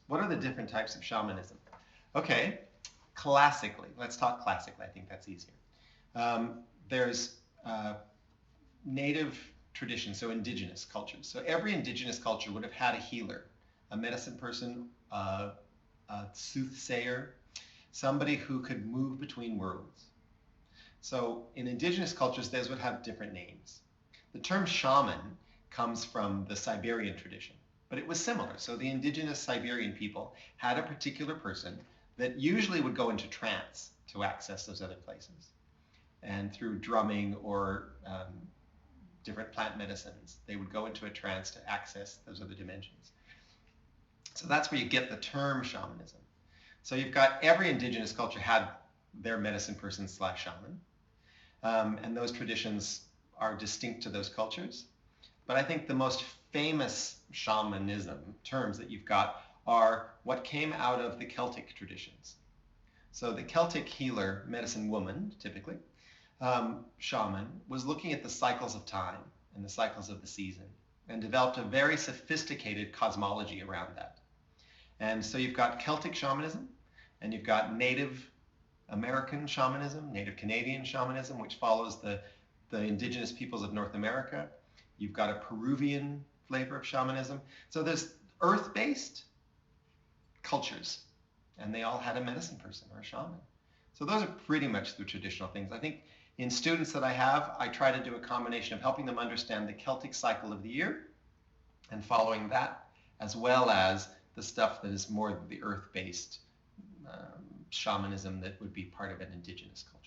what are the different types of shamanism? Okay, classically, let's talk classically. I think that's easier. There's native traditions, so indigenous cultures. So every indigenous culture would have had a healer, a medicine person, a soothsayer, somebody who could move between worlds. So in indigenous cultures, those would have different names. The term shaman comes from the Siberian tradition, but it was similar. So the indigenous Siberian people had a particular person that usually would go into trance to access those other places. And through drumming or different plant medicines, they would go into a trance to access those other dimensions. So that's where you get the term shamanism. So you've got every indigenous culture had their medicine person slash shaman. And those traditions are distinct to those cultures. But I think the most famous shamanism terms that you've got are what came out of the Celtic traditions. So the Celtic healer, medicine woman, typically, shaman, was looking at the cycles of time and the cycles of the season and developed a very sophisticated cosmology around that. And so you've got Celtic shamanism, and you've got Native American shamanism, Native Canadian shamanism, which follows the indigenous peoples of North America. You've got a Peruvian flavor of shamanism. So there's earth-based cultures, and they all had a medicine person or a shaman. So those are pretty much the traditional things. I think in students that I have, I try to do a combination of helping them understand the Celtic cycle of the year and following that, as well as the stuff that is more the earth-based shamanism that would be part of an indigenous culture.